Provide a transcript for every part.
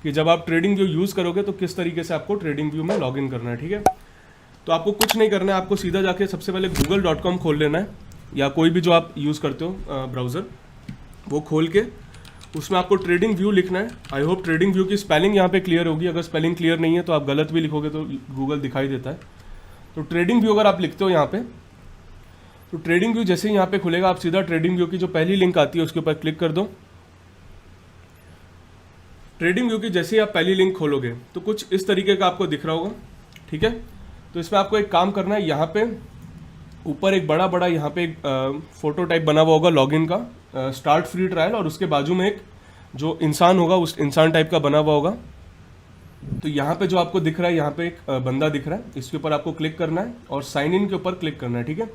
कि जब आप ट्रेडिंग व्यू यूज़ करोगे तो किस तरीके से आपको ट्रेडिंग व्यू में लॉगिन करना है। ठीक है, तो आपको कुछ नहीं करना है, आपको सीधा जाके सबसे पहले google.com खोल लेना है, या कोई भी जो आप यूज़ करते हो ब्राउज़र, वो खोल के उसमें आपको ट्रेडिंग व्यू लिखना है। आई होप ट्रेडिंग व्यू की स्पेलिंग यहाँ पे क्लियर होगी, अगर स्पेलिंग क्लियर नहीं है तो आप गलत भी लिखोगे तो गूगल दिखाई देता है। तो ट्रेडिंग व्यू अगर आप लिखते हो यहाँ पे, तो ट्रेडिंग व्यू जैसे ही यहाँ पे खुलेगा, आप सीधा ट्रेडिंग व्यू की जो पहली लिंक आती है उसके ऊपर क्लिक कर दो। ट्रेडिंग व्यू की जैसे ही आप पहली लिंक खोलोगे तो कुछ इस तरीके का आपको दिख रहा होगा। ठीक है, तो इसमें आपको एक काम करना है, यहाँ पे ऊपर एक बड़ा बड़ा यहाँ पे एक फोटो टाइप बना हुआ होगा लॉगिन का, स्टार्ट फ्री ट्रायल, और उसके बाजू में एक जो इंसान होगा उस इंसान टाइप का बना हुआ होगा। तो यहाँ पे जो आपको दिख रहा है, यहाँ पे एक बंदा दिख रहा है, इसके ऊपर आपको क्लिक करना है और साइन इन के ऊपर क्लिक करना है। ठीक है,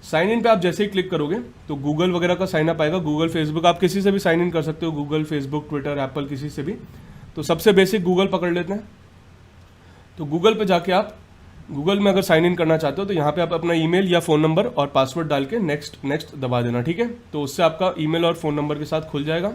साइन इन पे आप जैसे ही क्लिक करोगे तो गूगल वगैरह का साइन अप आएगा, गूगल फेसबुक, आप किसी से भी साइन इन कर सकते हो, गूगल फेसबुक ट्विटर एप्पल किसी से भी। तो सबसे बेसिक गूगल पकड़ लेते हैं। तो गूगल पे जाके आप गूगल में अगर साइन इन करना चाहते हो तो यहाँ पे आप अपना ईमेल या फ़ोन नंबर और पासवर्ड डाल के नेक्स्ट नेक्स्ट दबा देना। ठीक है, तो उससे आपका ईमेल और फ़ोन नंबर के साथ खुल जाएगा।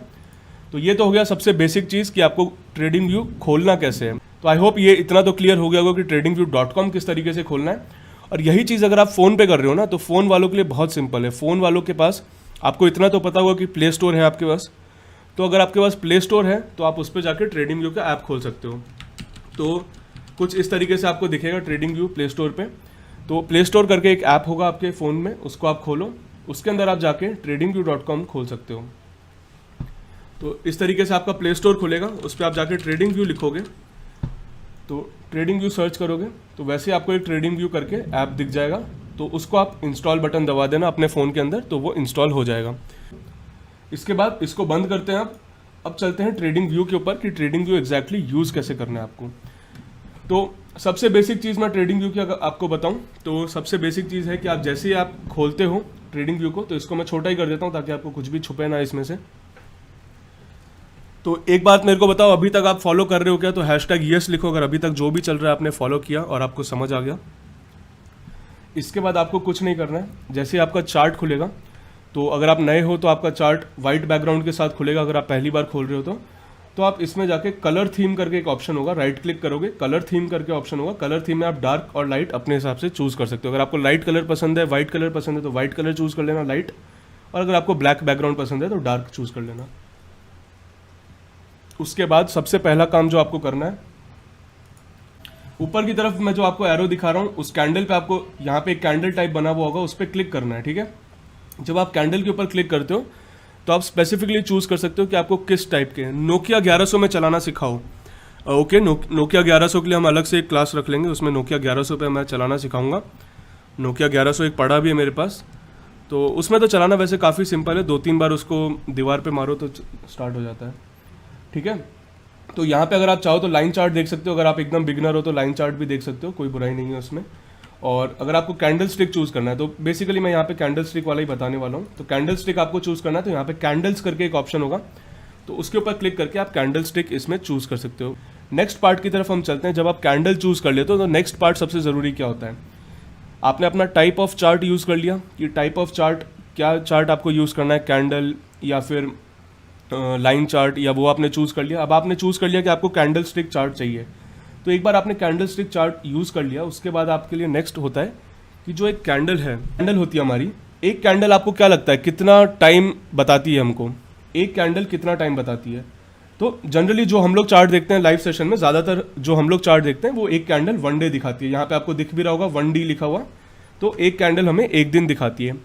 तो ये तो हो गया सबसे बेसिक चीज़ कि आपको ट्रेडिंग व्यू खोलना कैसे है। तो आई होप ये इतना तो क्लियर हो गया होगा कि tradingview.com किस तरीके से खोलना है। और यही चीज़ अगर आप फ़ोन पे कर रहे हो ना, तो फ़ोन वालों के लिए बहुत सिंपल है। फ़ोन वालों के पास आपको इतना तो पता होगा कि प्ले स्टोर है आपके पास। तो अगर आपके पास प्ले स्टोर है तो आप उस पर जाकर ट्रेडिंग व्यू का ऐप खोल सकते हो। तो कुछ इस तरीके से आपको दिखेगा ट्रेडिंग व्यू प्ले स्टोर पे। तो प्ले स्टोर करके एक ऐप होगा आपके फ़ोन में, उसको आप खोलो, उसके अंदर आप जाके tradingview.com खोल सकते हो। तो इस तरीके से आपका प्ले स्टोर खुलेगा, उस पर आप जाके ट्रेडिंग व्यू लिखोगे, तो ट्रेडिंग व्यू सर्च करोगे तो वैसे ही आपको एक ट्रेडिंग व्यू करके ऐप दिख जाएगा। तो उसको आप इंस्टॉल बटन दबा देना अपने फ़ोन के अंदर, तो वो इंस्टॉल हो जाएगा। इसके बाद इसको बंद करते हैं आप। अब चलते हैं ट्रेडिंग व्यू के ऊपर कि ट्रेडिंग व्यू एग्जैक्टली यूज़ कैसे करना है आपको। तो सबसे बेसिक चीज़ मैं ट्रेडिंग व्यू की अगर आपको बताऊं तो सबसे बेसिक चीज़ है कि आप जैसे ही आप खोलते हो ट्रेडिंग व्यू को, तो इसको मैं छोटा ही कर देता हूं ताकि आपको कुछ भी छुपे ना इसमें से। तो एक बात मेरे को बताओ, अभी तक आप फॉलो कर रहे हो क्या? तो #yes लिखो अगर अभी तक जो भी चल रहा है आपने फॉलो किया और आपको समझ आ गया। इसके बाद आपको कुछ नहीं करना है, जैसे आपका चार्ट खुलेगा, तो अगर आप नए हो तो आपका चार्ट वाइट बैकग्राउंड के साथ खुलेगा। अगर आप पहली बार खोल रहे हो तो आप इसमें जाके कलर थीम करके एक ऑप्शन होगा, राइट क्लिक करोगे, कलर थीम करके ऑप्शन होगा। कलर थीम में आप डार्क और लाइट अपने हिसाब से चूज़ कर सकते हो। अगर आपको लाइट कलर पसंद है, वाइट कलर पसंद है तो वाइट कलर चूज़ कर लेना, लाइट। और अगर आपको ब्लैक बैकग्राउंड पसंद है तो डार्क चूज़ कर लेना। उसके बाद सबसे पहला काम जो आपको करना है, ऊपर की तरफ मैं जो आपको एरो दिखा रहा हूँ उस कैंडल पे आपको यहाँ पे एक कैंडल टाइप बना हुआ होगा, उस पर क्लिक करना है। ठीक है, जब आप कैंडल के ऊपर क्लिक करते हो तो आप स्पेसिफिकली चूज़ कर सकते हो कि आपको किस टाइप के नोकिया 1100 में चलाना सिखाओ। ओके, नोकिया 1100 के लिए हम अलग से एक क्लास रख लेंगे, उसमें नोकिया 1100 पे मैं चलाना सिखाऊंगा। नोकिया 1100 एक पड़ा भी है मेरे पास, तो उसमें तो चलाना वैसे काफ़ी सिंपल है, 2-3 बार उसको दीवार पे मारो तो स्टार्ट हो जाता है। ठीक है, तो यहाँ पे अगर आप चाहो तो लाइन चार्ट देख सकते हो, अगर आप एकदम बिगनर हो तो लाइन चार्ट भी देख सकते हो, कोई बुराई नहीं है उसमें। और अगर आपको कैंडल स्टिक चूज़ करना है तो बेसिकली मैं यहाँ पे कैंडल स्टिक वाला ही बताने वाला हूँ। तो कैंडल स्टिक आपको चूज़ करना है तो यहाँ पे कैंडल्स करके एक ऑप्शन होगा, तो उसके ऊपर क्लिक करके आप कैंडल स्टिक इसमें चूज़ कर सकते हो। नेक्स्ट पार्ट की तरफ हम चलते हैं। जब आप कैंडल चूज़ कर लेते हो तो नेक्स्ट पार्ट सबसे ज़रूरी क्या होता है, आपने अपना टाइप ऑफ चार्ट यूज़ कर लिया कि टाइप ऑफ चार्ट, क्या चार्ट आपको यूज़ करना है, कैंडल या फिर लाइन चार्ट, या वो आपने चूज़ कर लिया। अब आपने चूज़ कर लिया कि आपको कैंडल स्टिक चार्ट चाहिए, तो एक बार आपने कैंडल स्टिक चार्ट यूज़ कर लिया, उसके बाद आपके लिए नेक्स्ट होता है कि जो एक कैंडल है, कैंडल होती है हमारी, एक कैंडल आपको क्या लगता है कितना टाइम बताती है हमको, एक कैंडल कितना टाइम बताती है? तो जनरली जो हम लोग चार्ट देखते हैं लाइव सेशन में, ज़्यादातर जो हम लोग चार्ट देखते हैं वो एक कैंडल 1 डे दिखाती है। यहाँ पे आपको दिख भी रहा होगा 1D लिखा हुआ, तो एक कैंडल हमें एक दिन दिखाती है।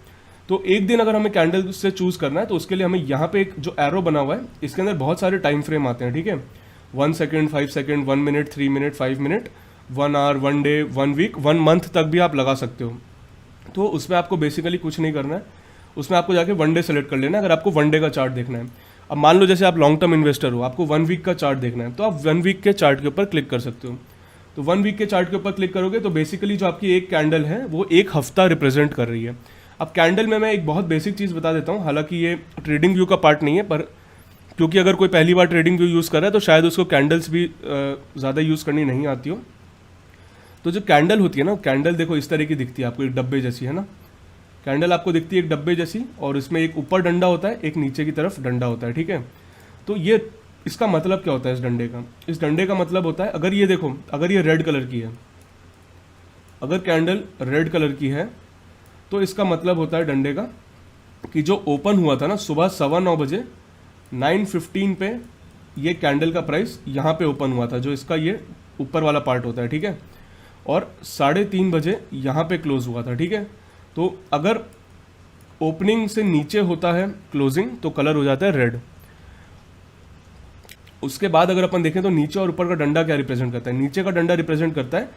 तो एक दिन अगर हमें कैंडल से चूज़ करना है तो उसके लिए हमें यहाँ पे एक जो एरो बना हुआ है, इसके अंदर बहुत सारे टाइम फ्रेम आते हैं। ठीक है, 1 second, 5 second, 1 minute, 3 minute, 5 minute, 1 hour, 1 day, 1 week, 1 month तक भी आप लगा सकते हो। तो उसमें आपको बेसिकली कुछ नहीं करना है, उसमें आपको जाके 1 डे सेलेक्ट कर लेना है अगर आपको 1 डे का चार्ट देखना है। अब मान लो जैसे आप लॉन्ग टर्म इन्वेस्टर हो, आपको 1 वीक का चार्ट देखना है, तो आप 1 वीक के चार्ट के ऊपर क्लिक कर सकते हो। तो 1 वीक के चार्ट के ऊपर क्लिक करोगे तो बेसिकली जो आपकी एक कैंडल है वो एक हफ्ता रिप्रेजेंट कर रही है। अब कैंडल में मैं एक बहुत बेसिक चीज़ बता देता हूँ, हालांकि ये ट्रेडिंग व्यू का पार्ट नहीं है, पर क्योंकि अगर कोई पहली बार ट्रेडिंग व्यू यूज़ कर रहा है तो शायद उसको कैंडल्स भी ज़्यादा यूज़ करनी नहीं आती हो। तो जो कैंडल होती है ना, कैंडल देखो इस तरह की दिखती है आपको, एक डब्बे जैसी, है ना। कैंडल आपको दिखती है एक डब्बे जैसी, और इसमें एक ऊपर डंडा होता है, एक नीचे की तरफ डंडा होता है। ठीक है, तो ये इसका मतलब क्या होता है इस डंडे का? इस डंडे का मतलब होता है, अगर ये देखो, अगर ये रेड कलर की है, अगर कैंडल रेड कलर की है तो इसका मतलब होता है डंडे का कि जो ओपन हुआ था ना सुबह 9:15 बजे 9:15 पे, ये कैंडल का प्राइस यहाँ पे ओपन हुआ था, जो इसका ये ऊपर वाला पार्ट होता है, ठीक है, और 3:30 बजे यहाँ पे क्लोज हुआ था, ठीक है। तो अगर ओपनिंग से नीचे होता है क्लोजिंग तो कलर हो जाता है रेड। उसके बाद अगर अपन देखें तो नीचे और ऊपर का डंडा क्या रिप्रेजेंट करता है? नीचे का डंडा रिप्रेजेंट करता है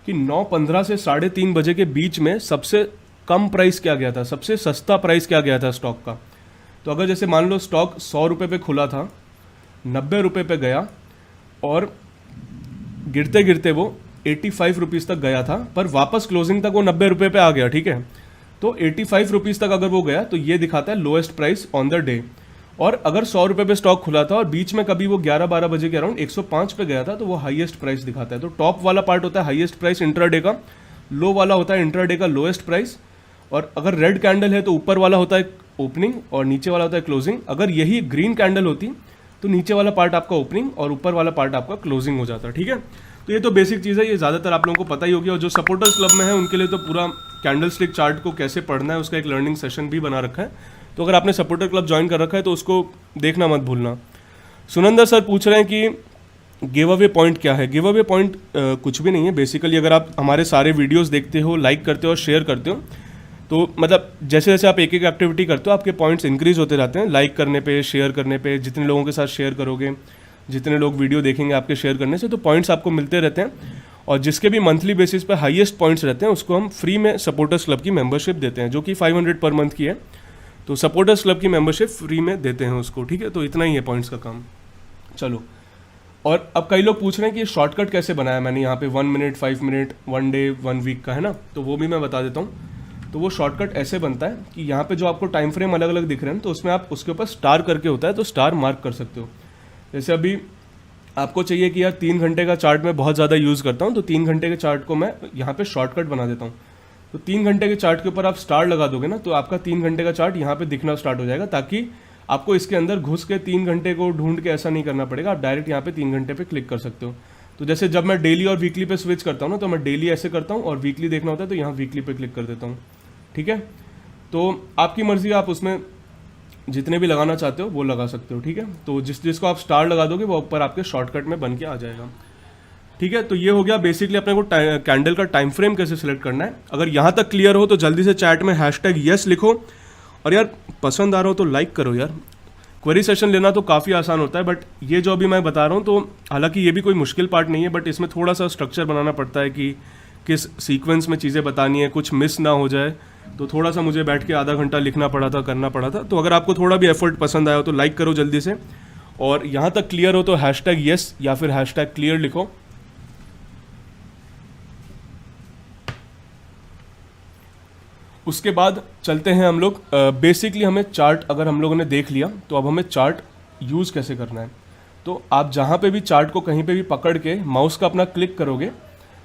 कि 9:15 से 3:30 बजे के बीच में सबसे कम प्राइस क्या गया था, सबसे सस्ता प्राइस क्या गया था स्टॉक का। तो अगर जैसे मान लो स्टॉक 100 रुपये पे खुला था, 90 रुपये पे गया और गिरते गिरते वो 85 रुपीज़ तक गया था, पर वापस क्लोजिंग तक वो 90 रुपये पे आ गया, ठीक है। तो 85 रुपीज़ तक अगर वो गया तो ये दिखाता है lowest price on the day. और अगर 100 रुपये पे स्टॉक खुला था और बीच में कभी वो 11-12 बजे के अराउंड 105 पे गया था तो वो हाईएस्ट प्राइस दिखाता है। तो टॉप वाला पार्ट होता है हाईएस्ट प्राइस इंट्राडे का, लो वाला होता है इंट्राडे का लोएस्ट प्राइस। और अगर रेड कैंडल है तो ऊपर वाला होता है ओपनिंग और नीचे वाला होता है क्लोजिंग। अगर यही ग्रीन कैंडल होती तो नीचे वाला पार्ट आपका ओपनिंग और ऊपर वाला पार्ट आपका क्लोजिंग हो जाता है, ठीक है। तो ये तो बेसिक चीज़ है, ये ज़्यादातर आप लोगों को पता ही होगी। और जो सपोर्टर्स क्लब में है उनके लिए तो पूरा कैंडल स्टिक चार्ट को कैसे पढ़ना है उसका एक लर्निंग सेशन भी बना रखा है। तो अगर आपने सपोर्टर क्लब ज्वाइन कर रखा है तो उसको देखना मत भूलना। सुनंदर सर पूछ रहे हैं कि गिव अवे पॉइंट क्या है? गिव अवे पॉइंट कुछ भी नहीं है बेसिकली। अगर आप हमारे सारे वीडियोस देखते हो, लाइक करते हो और शेयर करते हो तो मतलब जैसे जैसे आप एक एक एक्टिविटी करते हो आपके पॉइंट्स इंक्रीज होते जाते हैं। लाइक करने पे, शेयर करने पे, जितने लोगों के साथ शेयर करोगे, जितने लोग वीडियो देखेंगे आपके शेयर करने से, तो पॉइंट्स आपको मिलते रहते हैं। और जिसके भी मंथली बेसिस पे हाईएस्ट पॉइंट्स रहते हैं उसको हम फ्री में सपोर्टर्स क्लब की मेंबरशिप देते हैं, जो कि 500 पर मंथ की है। तो सपोर्टर्स क्लब की मेंबरशिप फ्री में देते हैं उसको, ठीक है। तो इतना ही है पॉइंट्स का काम। चलो, और अब कई लोग पूछ रहे हैं कि शॉर्टकट कैसे बनाया मैंने यहाँ पे 1 मिनट, 5 मिनट, 1 डे, 1 वीक का, है ना। तो वो भी मैं बता देता हूँ। तो वो शॉर्टकट ऐसे बनता है कि यहाँ पे जो आपको टाइम फ्रेम अलग अलग दिख रहे हैं तो उसमें आप उसके ऊपर स्टार करके होता है तो स्टार मार्क कर सकते हो। जैसे अभी आपको चाहिए कि यार 3 घंटे का चार्ट मैं बहुत ज़्यादा यूज़ करता हूँ तो 3 घंटे के चार्ट को मैं यहाँ पे शॉर्टकट बना देता हूँ। तो 3 घंटे के चार्ट के ऊपर आप स्टार लगा दोगे ना तो आपका 3 घंटे का चार्ट यहाँ पे दिखना स्टार्ट हो जाएगा, ताकि आपको इसके अंदर घुस के 3 घंटे को ढूंढ के ऐसा नहीं करना पड़ेगा। आप डायरेक्ट यहाँ पे 3 घंटे पे क्लिक कर सकते हो। तो जैसे जब मैं डेली और वीकली पे स्विच करता हूँ ना तो मैं डेली ऐसे करता हूँ और वीकली देखना होता है तो यहाँ वीकली पे क्लिक कर देता हूँ, ठीक है। तो आपकी मर्जी, आप उसमें जितने भी लगाना चाहते हो वो लगा सकते हो, ठीक है। तो जिसको आप स्टार लगा दोगे वो ऊपर आपके शॉर्टकट में बन के आ जाएगा, ठीक है। तो ये हो गया बेसिकली अपने को कैंडल का टाइम फ्रेम कैसे सिलेक्ट करना है। अगर यहाँ तक क्लियर हो तो जल्दी से चैट में #yes लिखो। और यार पसंद आ रहा हो तो लाइक करो यार। क्वेरी सेशन लेना तो काफ़ी आसान होता है, बट ये जो अभी मैं बता रहा हूँ तो हालांकि ये भी कोई मुश्किल पार्ट नहीं है, बट इसमें थोड़ा सा स्ट्रक्चर बनाना पड़ता है कि किस सीक्वेंस में चीज़ें बतानी है, कुछ मिस ना हो जाए। तो थोड़ा सा मुझे बैठ के आधा घंटा लिखना पड़ा था, करना पड़ा था। तो अगर आपको थोड़ा भी एफर्ट पसंद आया हो तो लाइक करो जल्दी से। और यहाँ तक क्लियर हो तो #yes या फिर #clear लिखो। उसके बाद चलते हैं हम लोग बेसिकली हमें चार्ट अगर हम लोगों ने देख लिया तो अब हमें चार्ट यूज़ कैसे करना है। तो आप जहाँ पे भी चार्ट को कहीं पे भी पकड़ के माउस का अपना क्लिक करोगे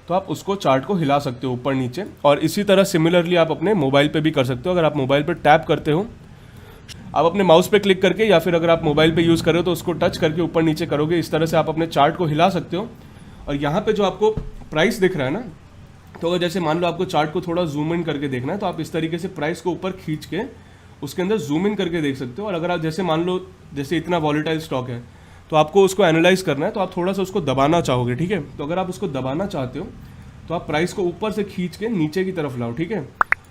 तो आप उसको चार्ट को हिला सकते हो ऊपर नीचे। और इसी तरह सिमिलरली आप अपने मोबाइल पे भी कर सकते हो। अगर आप मोबाइल पे टैप करते हो, आप अपने माउस पे क्लिक करके, या फिर अगर आप मोबाइल पे यूज़ कर रहे हो तो उसको टच करके ऊपर नीचे करोगे। इस तरह से आप अपने चार्ट को हिला सकते हो। और यहाँ पे जो आपको प्राइस दिख रहा है ना, तो अगर जैसे मान लो आपको चार्ट को थोड़ा जूम इन करके देखना है तो आप इस तरीके से प्राइस को ऊपर खींच के उसके अंदर जूम इन करके देख सकते हो। और अगर आप जैसे मान लो जैसे इतना वॉलेटाइल स्टॉक है तो आपको उसको एनालाइज करना है तो आप थोड़ा सा उसको दबाना चाहोगे, ठीक है। तो अगर आप उसको दबाना चाहते हो तो आप प्राइस को ऊपर से खींच के नीचे की तरफ लाओ, ठीक है।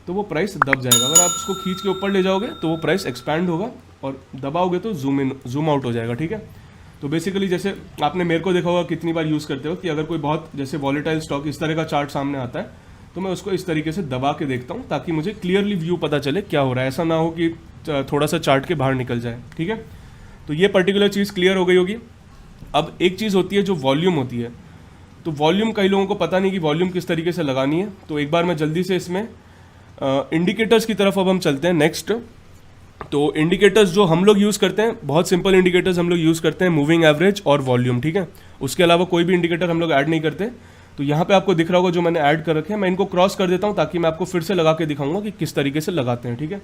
तो वो प्राइस दब जाएगा। अगर आप उसको खींच के ऊपर ले जाओगे तो वो प्राइस एक्सपैंड होगा और दबाओगे तो जूम इन जूम आउट हो जाएगा, ठीक है। तो बेसिकली जैसे आपने मेरे को देखा होगा कितनी बार यूज़ करते हो कि अगर कोई बहुत जैसे वॉलेटाइल स्टॉक इस तरह का चार्ट सामने आता है तो मैं उसको इस तरीके से दबा के देखता हूँ ताकि मुझे क्लियरली व्यू पता चले क्या हो रहा है। ऐसा ना हो कि थोड़ा सा चार्ट के बाहर निकल जाए, ठीक है। तो ये पर्टिकुलर चीज़ क्लियर हो गई होगी। अब एक चीज़ होती है जो वॉल्यूम होती है। तो वॉल्यूम कई लोगों को पता नहीं कि वॉल्यूम किस तरीके से लगानी है। तो एक बार मैं जल्दी से इसमें इंडिकेटर्स की तरफ अब हम चलते हैं नेक्स्ट। तो इंडिकेटर्स जो हम लोग यूज़ करते हैं, बहुत सिंपल इंडिकेटर्स हम लोग यूज़ करते हैं, मूविंग एवरेज और वॉल्यूम, ठीक है। उसके अलावा कोई भी इंडिकेटर हम लोग ऐड नहीं करते। तो यहाँ पे आपको दिख रहा होगा जो मैंने ऐड कर रखे हैं, मैं इनको क्रॉस कर देता हूँ ताकि मैं आपको फिर से लगा के दिखाऊंगा कि किस तरीके से लगाते हैं, ठीक है।